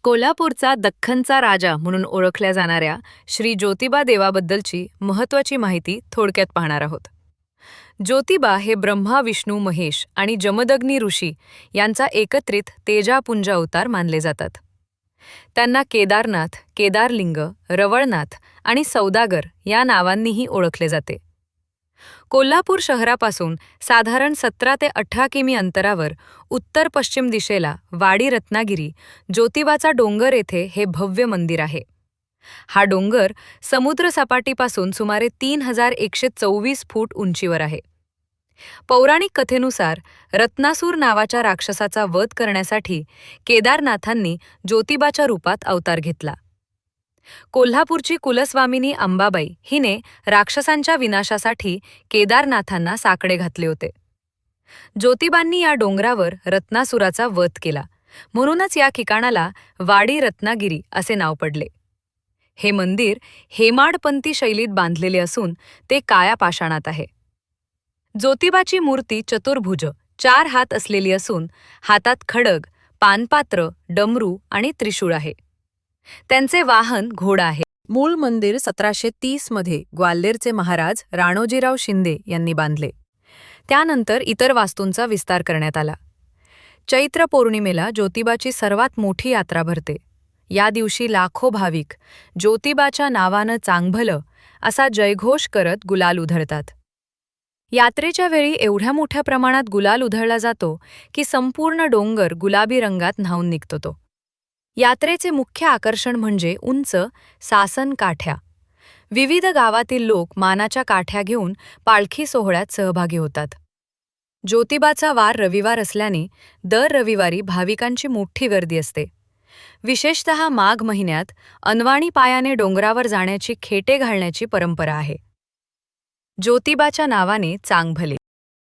कोल्हापूरचा दख्खनचा राजा म्हणून ओळखल्या जाणाऱ्या श्री ज्योतिबा देवाबद्दलची महत्त्वाची माहिती थोडक्यात पाहणार आहोत. ज्योतिबा हे ब्रह्मा, विष्णू, महेश आणि जमदग्नी ऋषी यांचा एकत्रित तेजापुंज अवतार मानले जातात. त्यांना केदारनाथ, केदारलिंग, रवळनाथ आणि सौदागर या नावांनीही ओळखले जाते. कोल्हापूर शहरापासून साधारण 17 ते 18 किमी अंतरावर उत्तर पश्चिम दिशेला वाडी रत्नागिरी ज्योतिबाचा डोंगर येथे हे भव्य मंदिर आहे. हा डोंगर समुद्रसपाटीपासून सुमारे 3124 फूट उंचीवर आहे. पौराणिक कथेनुसार रत्नासूर नावाच्या राक्षसाचा वध करण्यासाठी केदारनाथांनी ज्योतिबाच्या रूपात अवतार घेतला. कोल्हापूरची कुलस्वामिनी अंबाबाई हिने राक्षसांच्या विनाशासाठी केदारनाथांना साकडे घातले होते. ज्योतिबांनी या डोंगरावर रत्नासुराचा वध केला, म्हणूनच या ठिकाणाला वाडी रत्नागिरी असे नाव पडले. हे मंदिर हेमाडपंथी शैलीत बांधलेले असून ते काळ्या पाषाणात आहे. ज्योतिबाची मूर्ती चतुर्भुज 4 हात असलेली असून हातात खडग, पानपात्र, डमरू आणि त्रिशूळ आहे. त्यांचे वाहन घोडा आहे. मूळ मंदिर 1730 मध्ये ग्वाल्हेरचे महाराज राणोजीराव शिंदे यांनी बांधले. त्यानंतर इतर वास्तूंचा विस्तार करण्यात आला. चैत्र पौर्णिमेला ज्योतिबाची सर्वात मोठी यात्रा भरते. या दिवशी लाखो भाविक ज्योतिबाच्या नावानं चांगभलं असा जयघोष करत गुलाल उधळतात. यात्रेच्या वेळी एवढ्या मोठ्या प्रमाणात गुलाल उधळला जातो की संपूर्ण डोंगर गुलाबी रंगात न्हाऊन निघतो. तो यात्रेचे मुख्य आकर्षण म्हणजे उंच सासन काठ्या. विविध गावातील लोक मानाच्या काठ्या घेऊन पालखी सोहळ्यात सहभागी होतात. ज्योतिबाचा वार रविवार असल्याने दर रविवारी भाविकांची मोठी गर्दी असते. विशेषतः माघ महिन्यात अनवाणी पायाने डोंगरावर जाण्याची खेटे घालण्याची परंपरा आहे. ज्योतिबाच्या नावाने चांगभले.